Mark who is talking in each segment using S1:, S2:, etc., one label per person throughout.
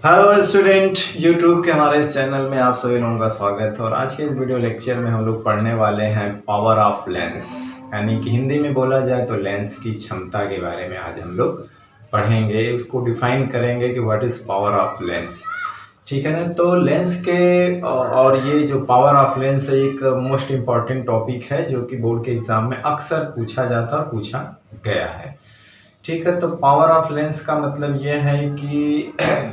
S1: Hello student, YouTube के हमारे इस चैनल में आप सभी लोगों का स्वागत है। और आज के इस वीडियो लेक्चर में हम लोग पढ़ने वाले हैं पावर ऑफ लेंस, यानी कि हिंदी में बोला जाए तो लेंस की क्षमता के बारे में आज हम लोग पढ़ेंगे। उसको डिफाइन करेंगे कि what is power of lens. ठीक है ना। तो लेंस के और ये जो पावर ऑफ लेंस है एक मोस्ट इम्पॉर्टेंट टॉपिक है जो कि बोर्ड के एग्जाम में अक्सर पूछा जाता और पूछा गया है। ठीक है। तो पावर ऑफ लेंस का मतलब ये है कि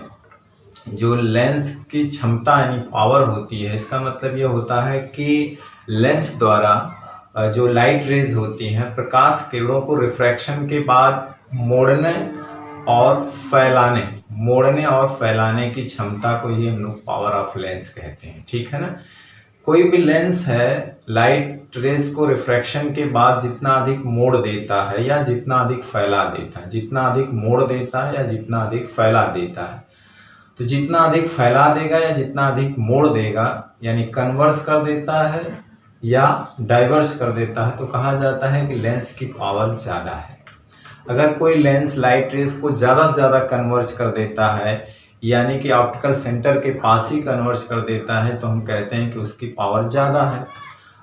S1: जो लेंस की क्षमता यानी पावर होती है, इसका मतलब ये होता है कि लेंस द्वारा जो लाइट रेज होती हैं, प्रकाश किरणों को रिफ्रैक्शन के बाद मोड़ने और फैलाने की क्षमता को ही हम लोग पावर ऑफ लेंस कहते हैं। ठीक है ना। कोई भी लेंस है लाइट रेज को रिफ्रैक्शन के बाद जितना अधिक मोड़ देता है या जितना अधिक फैला देता है, जितना अधिक मोड़ देता है या जितना अधिक फैला देता है, तो जितना अधिक फैला देगा या जितना अधिक मोड़ देगा यानी कन्वर्स कर देता है या डाइवर्स कर देता है, तो कहा जाता है कि लेंस की पावर ज़्यादा है। अगर कोई लेंस लाइट रेज को ज़्यादा से ज़्यादा कन्वर्ज कर देता है यानी कि ऑप्टिकल सेंटर के पास ही कन्वर्ज कर देता है, तो हम कहते हैं कि उसकी पावर ज़्यादा है।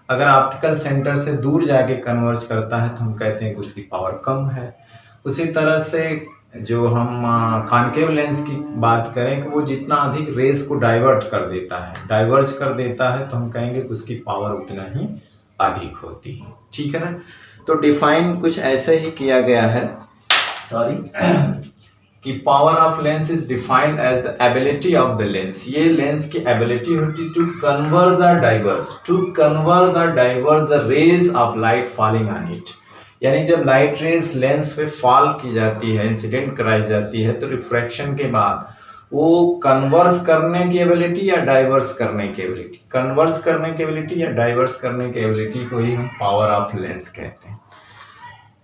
S1: अगर ऑप्टिकल सेंटर से दूर जाके कन्वर्ज करता है तो हम कहते हैं कि उसकी पावर कम है। उसी तरह से जो हम कॉन्केव लेंस की बात करें कि वो जितना अधिक रेज को डाइवर्ट कर देता है, डाइवर्ज कर देता है, तो हम कहेंगे कि उसकी पावर उतना ही अधिक होती है। ठीक है ना। तो डिफाइन कुछ ऐसे ही किया गया है कि power of lens is defined as the ability of the lens. ये लेंस की एबिलिटी होती टू कन्वर्ज और diverse the rays of light falling on it. यानी जब लाइट रेज लेंस पे फॉल की जाती है, इंसिडेंट कराई जाती है, तो रिफ्रैक्शन के बाद वो कन्वर्स करने की एबिलिटी या डाइवर्स करने की एबिलिटी, कन्वर्स करने की एबिलिटी या डाइवर्स करने की एबिलिटी को ही हम पावर ऑफ लेंस कहते हैं।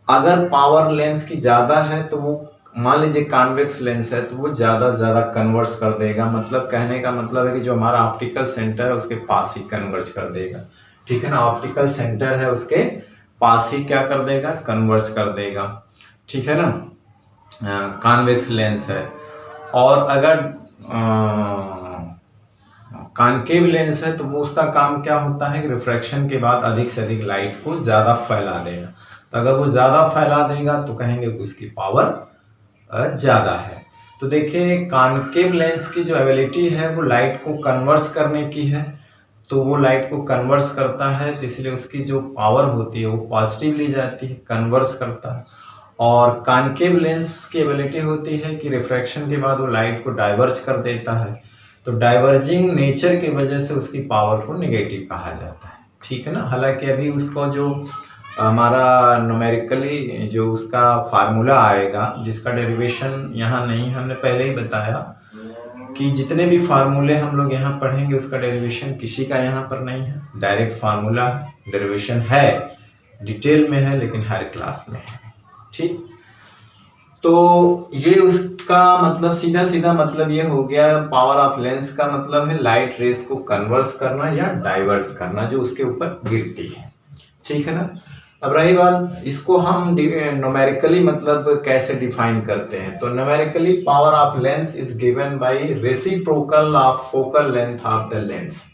S1: अगर पावर लेंस की ज़्यादा है तो वो, मान लीजिए कॉन्वेक्स लेंस है, तो वो ज़्यादा से ज़्यादा कन्वर्स कर देगा। मतलब कहने का मतलब है कि जो हमारा ऑप्टिकल सेंटर है उसके पास ही कन्वर्ज कर देगा। ठीक है ना। ऑप्टिकल सेंटर है उसके पास ही क्या कर देगा, कन्वर्ज कर देगा। ठीक है ना। कॉन्वेक्स लेंस है। और अगर कॉन्केव लेंस है तो वो उसका काम क्या होता है कि रिफ्रैक्शन के बाद अधिक से अधिक लाइट को ज़्यादा फैला देगा। तो अगर वो ज़्यादा फैला देगा तो कहेंगे कि उसकी पावर ज़्यादा है। तो देखिए कॉन्केव लेंस की जो एबिलिटी है वो लाइट को कन्वर्स करने की है, तो वो लाइट को कन्वर्स करता है, तो इसलिए उसकी जो पावर होती है वो पॉजिटिव ली जाती है, कन्वर्स करता है। और कॉन्केव लेंस की एबिलिटी होती है कि रिफ्रैक्शन के बाद वो लाइट को डाइवर्ज कर देता है, तो डाइवर्जिंग नेचर की वजह से उसकी पावर को नेगेटिव कहा जाता है। ठीक है ना। हालांकि अभी उसको जो हमारा न्यूमेरिकली जो उसका फार्मूला आएगा, जिसका डेरिवेशन यहाँ नहीं, हमने पहले ही बताया कि जितने भी फार्मूले हम लोग यहाँ पढ़ेंगे उसका डेरिवेशन किसी का यहाँ पर नहीं है, डायरेक्ट फार्मूला डेरिवेशन है, डिटेल में है, लेकिन हर क्लास में है। ठीक। तो ये उसका मतलब सीधा सीधा मतलब ये हो गया, पावर ऑफ लेंस का मतलब है लाइट रेस को कन्वर्स करना या डाइवर्स करना जो उसके ऊपर गिरती है। ठीक है ना। अब रही बात, इसको हम न्यूमेरिकली मतलब कैसे डिफाइन करते हैं, तो numerically power of lens is given by reciprocal of focal length of the lens.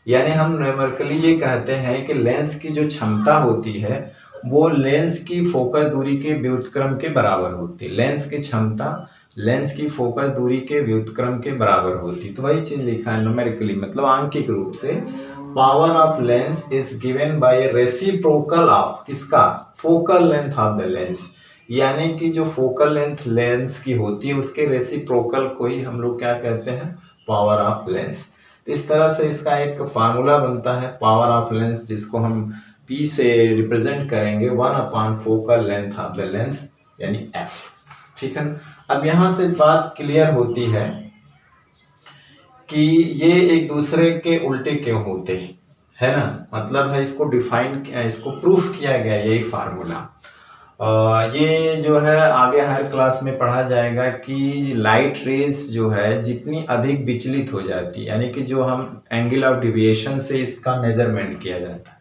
S1: यानी हम न्यूमेरिकली ये कहते हैं कि लेंस की जो क्षमता होती है वो लेंस की फोकल दूरी के व्युत्क्रम के बराबर होती है। लेंस की क्षमता लेंस की फोकल दूरी के व्युत्क्रम के बराबर होती है। तो वही चीज लिखा है न्यूमेरिकली, मतलब आंकिक रूप से power of lens is given by reciprocal of किसका, focal length of the lens. यानी कि जो फोकल लेंथ लेंस की होती है उसके रेसिप्रोकल को ही हम लोग क्या कहते हैं, पावर ऑफ लेंस। तो इस तरह से इसका एक फार्मूला बनता है पावर ऑफ लेंस, जिसको हम P से रिप्रेजेंट करेंगे 1/4 focal length of the lens यानी F। ठीक है। अब यहां से बात क्लियर होती है कि ये एक दूसरे के उल्टे क्यों होते हैं, है ना। मतलब है इसको डिफाइन किया, इसको प्रूफ किया गया यही फार्मूला। ये जो है आगे हर क्लास में पढ़ा जाएगा कि लाइट रेज जो है जितनी अधिक विचलित हो जाती है, यानी कि जो हम एंगल ऑफ डिविएशन से इसका मेजरमेंट किया जाता है,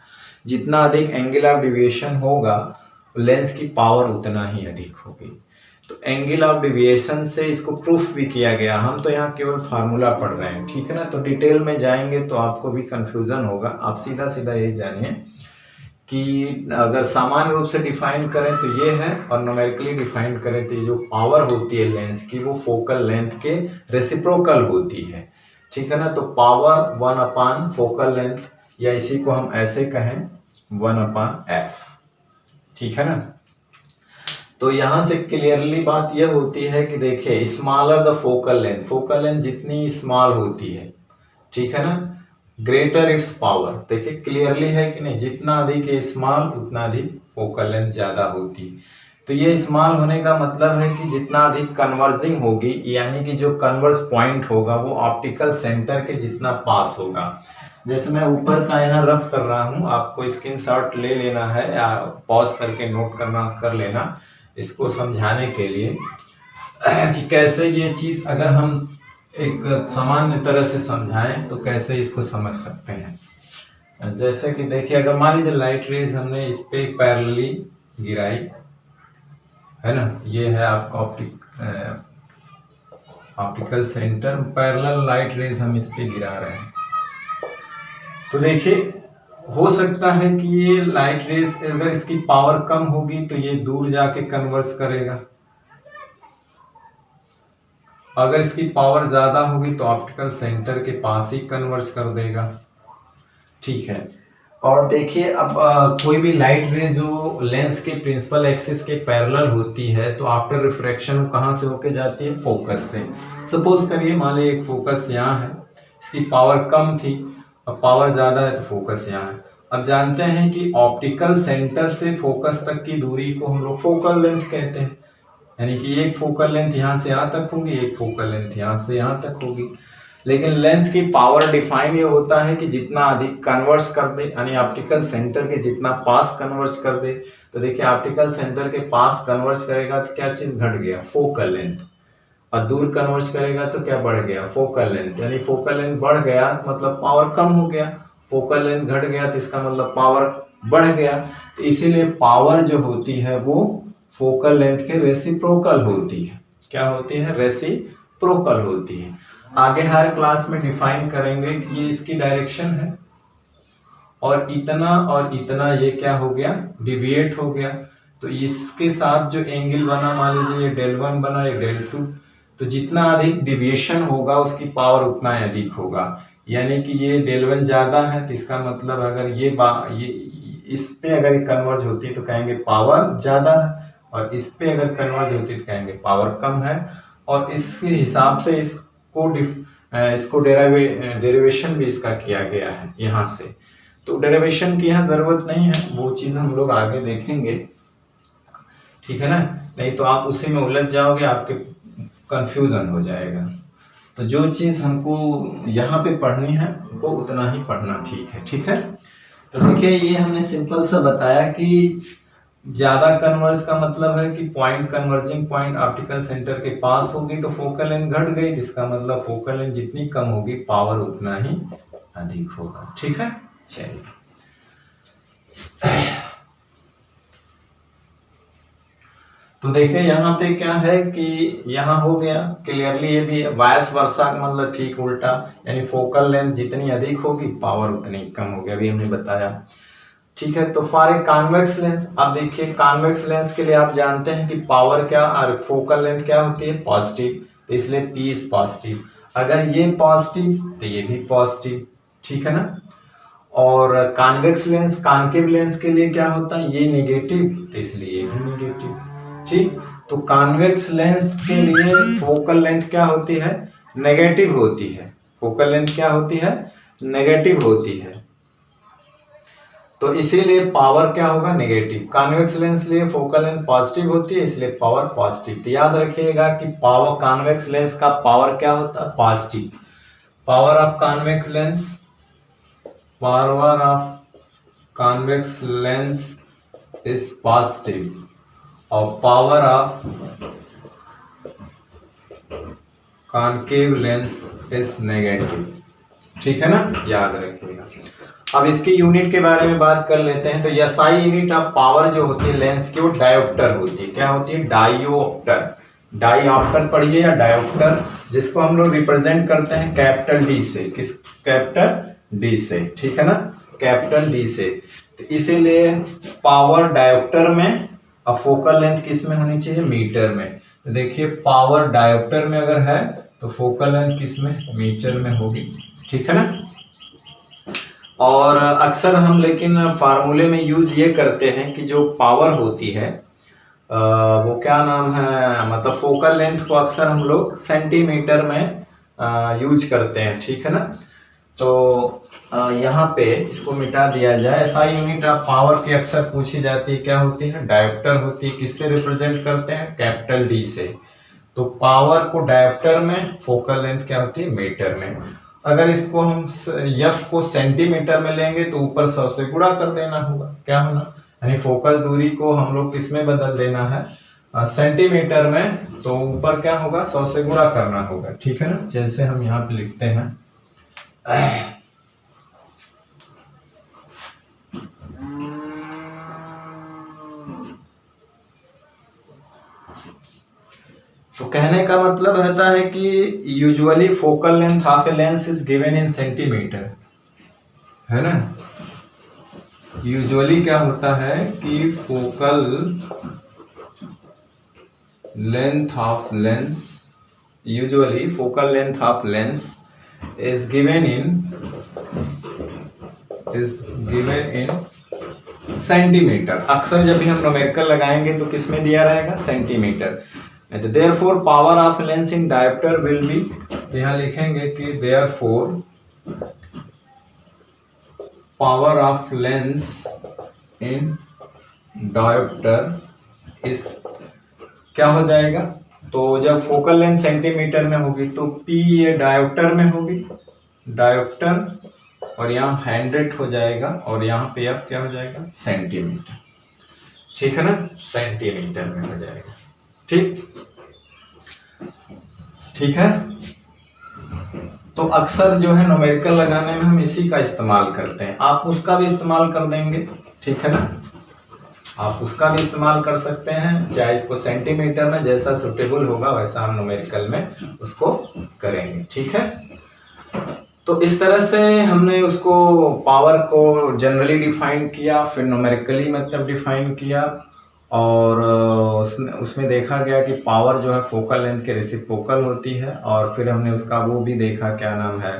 S1: जितना अधिक एंगल ऑफ डिविएशन होगा लेंस की पावर उतना ही अधिक होगी। तो एंगल ऑफ डेविएशन से इसको प्रूफ भी किया गया। हम तो यहाँ केवल फार्मूला पढ़ रहे हैं, ठीक है ना। तो डिटेल में जाएंगे तो आपको भी कंफ्यूजन होगा। आप सीधा सीधा ये जानिए कि अगर सामान्य रूप से डिफाइन करें तो ये है, और न्यूमेरिकली डिफाइन करें तो ये जो पावर होती है लेंस की वो फोकल लेंथ के रेसिप्रोकल होती है, ठीक है ना। तो पावर 1/, फोकल लेंथ, या इसी को हम ऐसे कहें 1/f, ठीक है ना। तो यहां से क्लियरली बात यह होती है कि देखिए स्मॉलर द फोकल लेंथ जितनी स्मॉल होती है, ठीक है ना, ग्रेटर इट्स पावर। देखिए क्लियरली है कि नहीं, जितना अधिक स्मॉल उतना अधिक फोकल लेंथ ज्यादा होती है। तो ये स्मॉल होने का मतलब है कि जितना अधिक कन्वर्जिंग होगी, यानी कि जो कन्वर्स पॉइंट होगा वो ऑप्टिकल सेंटर के जितना पास होगा। जैसे मैं ऊपर का यहाँ रफ कर रहा हूँ, आपको स्क्रीनशॉट ले लेना है या पॉज करके नोट कर लेना इसको समझाने के लिए कि कैसे ये चीज अगर हम एक सामान्य तरह से समझाएं तो कैसे इसको समझ सकते हैं। जैसे कि देखिए अगर मान लीजिए लाइट रेज हमने इस पे पैरेलली गिराई, है ना, ये है आपका optical centre, parallel light rays हम इस पे गिरा रहे हैं। तो देखिए हो सकता है कि ये लाइट रेज अगर इसकी पावर कम होगी तो ये दूर जाके कन्वर्स करेगा, अगर इसकी पावर ज्यादा होगी तो ऑप्टिकल सेंटर के पास ही कन्वर्स कर देगा, ठीक है। और देखिए अब कोई भी लाइट रे जो लेंस के प्रिंसिपल एक्सिस के पैरेलल होती है तो आफ्टर रिफ्रैक्शन कहाँ से होके जाती है, फोकस से। सपोज करिए मान लीजिए एक फोकस यहाँ है, इसकी पावर कम थी, अब पावर ज्यादा है तो फोकस यहाँ है। अब जानते हैं कि ऑप्टिकल सेंटर से फोकस तक की दूरी को हम लोग फोकल लेंथ कहते हैं, यानी कि एक फोकल लेंथ यहाँ से यहाँ तक होगी, एक फोकल लेंथ यहाँ से यहाँ तक होगी। लेकिन लेंस की पावर डिफाइन ये होता है कि जितना अधिक कन्वर्स कर दे, यानी ऑप्टिकल सेंटर के जितना पास कन्वर्स कर दे। तो देखिए ऑप्टिकल सेंटर के पास कन्वर्स करेगा तो क्या चीज घट गया, फोकल लेंथ, और दूर कन्वर्स करेगा तो क्या बढ़ गया, फोकल लेंथ। यानी फोकल लेंथ बढ़ गया मतलब पावर कम हो गया, फोकल लेंथ घट गया तो इसका मतलब पावर बढ़ गया। तो इसीलिए पावर जो होती है वो फोकल लेंथ के रेसिप्रोकल होती है। क्या होती है, रेसिप्रोकल होती है। आगे हर क्लास में डिफाइन करेंगे कि ये इसकी डायरेक्शन है और इतना ये क्या हो गया, डिविएट हो गया। तो इसके साथ जो एंगल बना, मान लीजिए ये del1 बना, ये del2, तो जितना अधिक डिविएशन होगा उसकी पावर उतना ही अधिक होगा। यानी कि ये del1 ज्यादा है तो इसका मतलब अगर ये इस पे अगर कन्वर्ज होती है तो कहेंगे पावर ज्यादा है, और इस पे अगर कन्वर्ज होती है तो कहेंगे पावर कम है। और इसके हिसाब से इसको डेरिवेशन भी इसका किया गया है यहाँ से। तो डेरिवेशन की यहाँ जरूरत नहीं है, वो चीज हम लोग आगे देखेंगे, ठीक है ना, नहीं तो आप उसी में उलझ जाओगे, आपके कंफ्यूजन हो जाएगा। तो जो चीज हमको यहाँ पे पढ़नी है वो उतना ही पढ़ना ठीक है, ठीक है। तो देखिए ये हमने सिंपल सा बताया कि ज्यादा कन्वर्स का मतलब है कि point converging point optical centre के पास होगी तो फोकल लेंथ घट गई, जिसका मतलब फोकल लेंथ जितनी कम होगी पावर उतना ही अधिक होगा, ठीक है। चलिए तो देखिए यहाँ पे क्या है कि यहाँ हो गया क्लियरली, ये भी वायस वर्सा का मतलब ठीक उल्टा, यानी फोकल लेंथ जितनी अधिक होगी पावर उतनी कम होगी, अभी हमने बताया, ठीक है। तो फॉर ए कॉन्वेक्स लेंस, अब देखिए कॉन्वेक्स लेंस के लिए आप जानते हैं कि पावर क्या और फोकल लेंथ क्या होती है, पॉजिटिव, तो इसलिए P इज पॉजिटिव। अगर ये पॉजिटिव तो ये भी पॉजिटिव, ठीक है ना। और कॉन्वेक्स लेंस, कॉन्केव लेंस के लिए क्या होता है, ये नेगेटिव, तो इसलिए ये भी नेगेटिव, ठीक। तो कॉन्वेक्स लेंस के लिए फोकल लेंथ क्या होती है, नेगेटिव होती है। फोकल लेंथ क्या होती है, नेगेटिव होती है, तो इसीलिए पावर क्या होगा, नेगेटिव। कॉन्वेक्स लेंस लिए फोकल लेंथ पॉजिटिव होती है, इसलिए पावर पॉजिटिव। तो याद रखिएगा कि पावर कॉन्वेक्स लेंस का पावर क्या होता है, positive. Power of convex lens, power of convex lens is positive और power of concave lens is negative, ठीक है ना, याद रखिएगा। अब इसकी यूनिट के बारे में बात कर लेते हैं। तो SI यूनिट ऑफ पावर जो होती है लेंस की वो डायोप्टर होती है। क्या होती है, डायोप्टर। डाईऑप्टर पढ़िए या डायोप्टर, जिसको हम लोग रिप्रेजेंट करते हैं कैपिटल डी से। किस कैपिटल डी से, ठीक है ना, कैपिटल डी से। तो इसीलिए पावर डायोप्टर में और फोकल लेंथ किस में होनी चाहिए, मीटर में। तो देखिए पावर डायोप्टर में अगर है तो फोकल लेंथ किस में, मीटर में होगी, ठीक है ना। और अक्सर हम लेकिन फार्मूले में यूज ये करते हैं कि जो पावर होती है वो क्या नाम है, मतलब फोकल लेंथ को अक्सर हम लोग सेंटीमीटर में यूज करते हैं, ठीक है ना। तो यहाँ पे इसको मिटा दिया जाए। एसआई यूनिट ऑफ पावर की अक्सर पूछी जाती है, क्या होती है, डायोप्टर होती है। किससे रिप्रेजेंट करते हैं, कैपिटल डी से। तो पावर को डायोप्टर में, फोकल लेंथ क्या होती है, मीटर में। अगर इसको हम एफ को सेंटीमीटर में लेंगे तो ऊपर 100 से गुणा कर देना होगा, क्या होना, यानी फोकल दूरी को हम लोग किस में बदल देना है, सेंटीमीटर में। तो ऊपर क्या होगा, 100 से गुणा करना होगा, ठीक है ना। जैसे हम यहाँ पे लिखते हैं तो कहने का मतलब रहता है कि usually focal length of a lens is given in centimetre, है ना। यूजुअली क्या होता है कि focal length of lens, usually focal length of lens is given in centimetre. अक्सर जब भी हम न्यूमेरिकल लगाएंगे तो किस में दिया रहेगा, सेंटीमीटर। तो therefore power of lens in dioptre will be, यहाँ लिखेंगे कि therefore power of lens in dioptre इस क्या हो जाएगा, तो जब फोकल लेंथ सेंटीमीटर में होगी तो P ये डायोप्टर में होगी, डायोप्टर, और यहाँ 100 हो जाएगा, और यहाँ पे F क्या हो जाएगा, सेंटीमीटर, ठीक है ना, सेंटीमीटर में हो जाएगा, ठीक है। तो अक्सर जो है न्यूमेरिकल लगाने में हम इसी का इस्तेमाल करते हैं। आप उसका भी इस्तेमाल कर देंगे, ठीक है ना, आप उसका भी इस्तेमाल कर सकते हैं, चाहे इसको सेंटीमीटर में, जैसा सुटेबल होगा वैसा हम न्यूमेरिकल में उसको करेंगे, ठीक है। तो इस तरह से हमने उसको पावर को जनरली डिफाइन किया, फिर न्यूमेरिकली मतलब डिफाइन किया, और उसमें देखा गया कि पावर जो है फोकल लेंथ के रेसिप्रोकल होती है। और फिर हमने उसका वो भी देखा, क्या नाम है,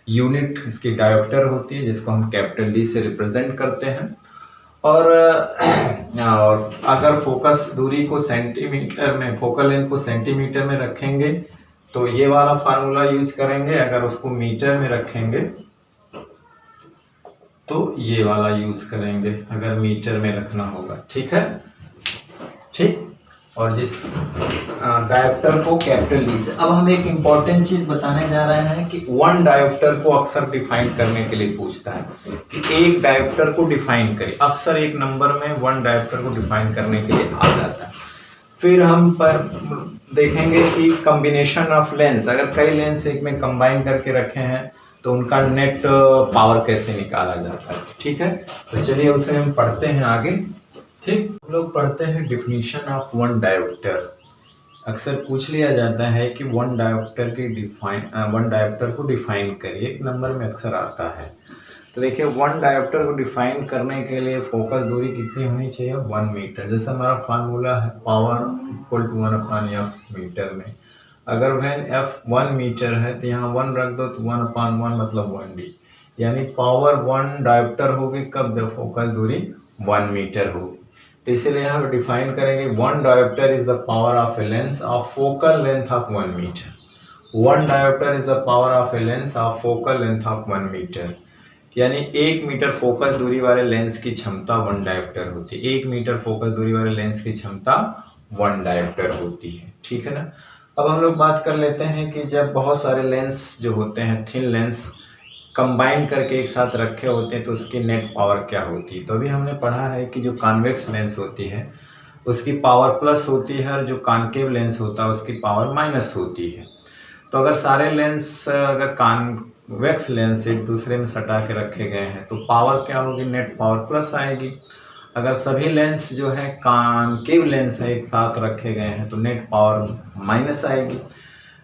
S1: यूनिट इसकी डायोप्टर होती है, जिसको हम कैपिटल डी से रिप्रेजेंट करते हैं। और अगर फोकस दूरी को सेंटीमीटर में, फोकल लेंथ को सेंटीमीटर में रखेंगे तो ये वाला फार्मूला यूज करेंगे, अगर उसको मीटर में रखेंगे तो ये वाला यूज करेंगे, अगर मीटर में रखना होगा, ठीक है, ठीक। और जिस डायोप्टर को कैपिटल डी से। अब हम एक इंपॉर्टेंट चीज बताने जा रहे हैं कि वन डायोप्टर को अक्सर डिफाइन करने के लिए पूछता है कि एक डायोप्टर को डिफाइन करें। अक्सर एक नंबर में वन डायोप्टर को डिफाइन करने के लिए आ जाता है। फिर हम पर देखेंगे कि कॉम्बिनेशन ऑफ लेंस, अगर कई लेंस एक में कंबाइन करके रखे हैं तो उनका नेट पावर कैसे निकाला जाता है, ठीक है। तो चलिए उसे हम पढ़ते हैं आगे, ठीक। हम लोग पढ़ते हैं डिफिनीशन ऑफ वन डायोप्टर। अक्सर पूछ लिया जाता है कि वन डायोप्टर को डिफाइन करिए, एक नंबर में अक्सर आता है। तो देखिए वन डायोप्टर को डिफाइन करने के लिए फोकस दूरी कितनी होनी चाहिए, 1 मीटर। जैसे हमारा फार्मूला है power equal to 1/f metre में। अगर वैन f 1 मीटर है तो यहाँ 1 रख दो तो 1/1 मतलब 1d, यानी पावर 1 डायोप्टर होगी कब, जब फोकस दूरी 1 मीटर होगी। तो इसीलिए यहाँ पे डिफाइन करेंगे one dioptre is the power of a lens of focal length of 1 metre. One dioptre is the power of a lens of focal length of 1 metre, यानी 1 मीटर फोकस दूरी वाले लेंस की क्षमता 1 डायोप्टर होती है। 1 metre focus दूरी वाले lens की क्षमता 1 डायोप्टर होती है, ठीक है ना। अब हम लोग बात कर लेते हैं कि जब बहुत सारे लेंस जो होते हैं, थिन लेंस कंबाइन करके एक साथ रखे होते हैं तो उसकी नेट पावर क्या होती है। तो अभी हमने पढ़ा है कि जो कॉन्वेक्स लेंस होती है उसकी पावर प्लस होती है, और जो कॉन्केव लेंस होता है उसकी पावर माइनस होती है। तो अगर सारे लेंस अगर कॉन्वेक्स लेंस एक दूसरे में सटा के रखे गए हैं तो पावर क्या होगी, नेट पावर प्लस आएगी। अगर सभी लेंस जो है कॉनकेव लेंस है एक साथ रखे गए हैं तो नेट पावर माइनस आएगी।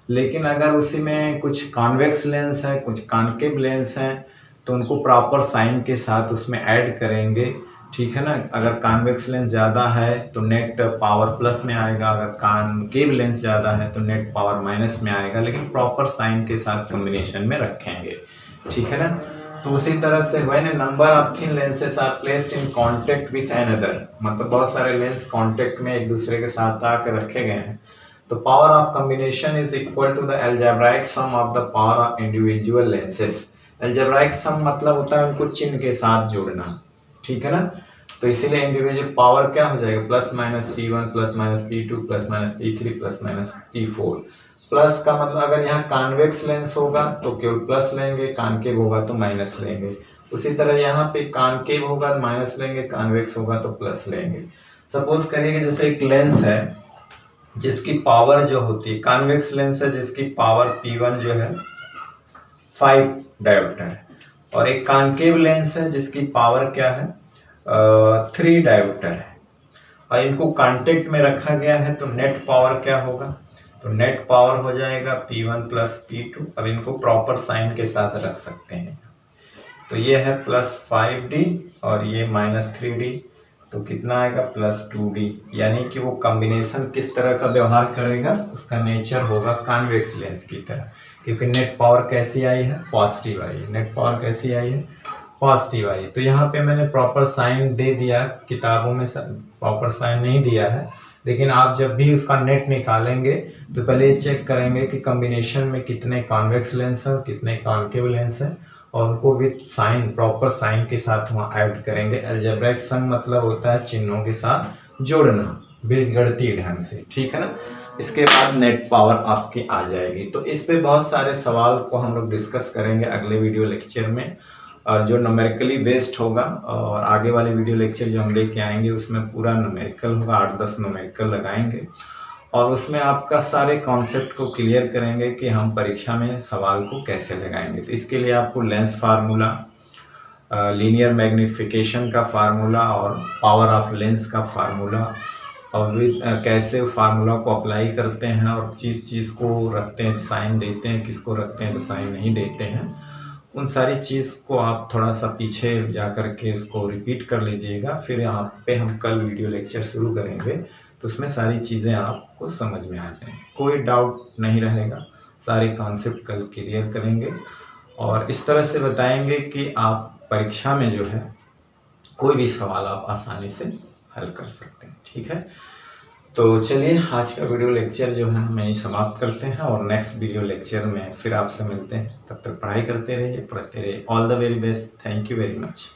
S1: लेकिन अगर उसी में कुछ कॉन्वेक्स लेंस है, कुछ कॉनकेव लेंस है, तो उनको प्रॉपर साइन के साथ उसमें ऐड करेंगे, ठीक है ना। अगर कॉन्वेक्स लेंस ज़्यादा है तो नेट पावर प्लस में आएगा, अगर कॉनकेव लेंस ज़्यादा है तो नेट पावर माइनस में आएगा, लेकिन प्रॉपर साइन के साथ कॉम्बिनेशन में रखेंगे, ठीक है ना। तो उसी तरह से when a number of thin lenses are placed in contact with another, मतलब बहुत सारे लेंस कांटेक्ट में एक दूसरे के साथ आकर रखे गए हैं, तो power of combination is equal to the algebraic sum of the power of individual lenses. Algebraic sum मतलब होता है उनको चिन्ह के साथ जोड़ना, ठीक है ना। तो इसीलिए इंडिविजुअल पावर क्या हो जाएगा, plus minus P1 plus minus P2 plus minus P3 plus minus P4। Plus का मतलब अगर यहाँ कॉन्वेक्स लेंस होगा तो केवल प्लस लेंगे, कॉनकेव होगा तो माइनस लेंगे। उसी तरह यहाँ पे कॉनकेव होगा तो माइनस लेंगे, कॉन्वेक्स होगा तो प्लस लेंगे। सपोज करिए कि जैसे एक लेंस है जिसकी पावर जो होती है, कॉन्वेक्स लेंस है जिसकी पावर P1 जो है 5 डायोप्टर है, और एक कॉनकेव लेंस है जिसकी पावर क्या है 3 डायोप्टर है, और इनको कांटेक्ट में रखा गया है, तो नेट पावर क्या होगा, तो नेट पावर हो जाएगा P1 प्लस P2। अब इनको प्रॉपर साइन के साथ रख सकते हैं, तो ये है प्लस 5D और ये माइनस 3D, तो कितना आएगा प्लस 2D। यानी कि वो कॉम्बिनेशन किस तरह का व्यवहार करेगा, उसका नेचर होगा कॉन्वेक्स लेंस की तरह, क्योंकि नेट पावर कैसी आई है, पॉजिटिव आई है। नेट पावर कैसी आई है, पॉजिटिव आई। तो यहाँ पे मैंने प्रॉपर साइन दे दिया, किताबों में प्रॉपर साइन नहीं दिया है, लेकिन आप जब भी उसका नेट निकालेंगे तो पहले ये चेक करेंगे कि कॉम्बिनेशन में कितने कॉन्वेक्स लेंस हैं, कितने कॉनकेव लेंस हैं, और उनको विद साइन, प्रॉपर साइन के साथ वहाँ ऐड करेंगे। अलजेब्रिक सम मतलब होता है चिन्हों के साथ जोड़ना बीजगणितीय ढंग से, ठीक है ना। इसके बाद नेट पावर आपकी आ जाएगी। तो इस पे बहुत सारे सवाल को हम लोग डिस्कस करेंगे अगले वीडियो लेक्चर में, और जो न्यूमेरिकली बेस्ड होगा, और आगे वाले वीडियो लेक्चर जो हम लेके आएंगे उसमें पूरा न्यूमेरिकल होगा, 8-10 न्यूमेरिकल लगाएंगे, और उसमें आपका सारे कॉन्सेप्ट को क्लियर करेंगे कि हम परीक्षा में सवाल को कैसे लगाएंगे। तो इसके लिए आपको लेंस फार्मूला, लीनियर मैग्निफिकेशन का फार्मूला, और पावर ऑफ लेंस का फार्मूला, और कैसे फार्मूला को अप्लाई करते हैं, और चीज़ को रखते हैं साइन देते हैं, किसको रखते हैं तो साइन नहीं देते हैं, उन सारी चीज़ को आप थोड़ा सा पीछे जा कर के उसको रिपीट कर लीजिएगा। फिर यहाँ पे हम कल वीडियो लेक्चर शुरू करेंगे, तो उसमें सारी चीज़ें आपको समझ में आ जाएंगी, कोई डाउट नहीं रहेगा, सारे कॉन्सेप्ट कल क्लियर करेंगे, और इस तरह से बताएंगे कि आप परीक्षा में जो है कोई भी सवाल आप आसानी से हल कर सकते हैं, ठीक है। तो चलिए आज का वीडियो लेक्चर जो है हम यहीं समाप्त करते हैं, और नेक्स्ट वीडियो लेक्चर में फिर आपसे मिलते हैं। तब तक पढ़ाई करते रहिए, पढ़ते रहिए। All the very best, thank you very much.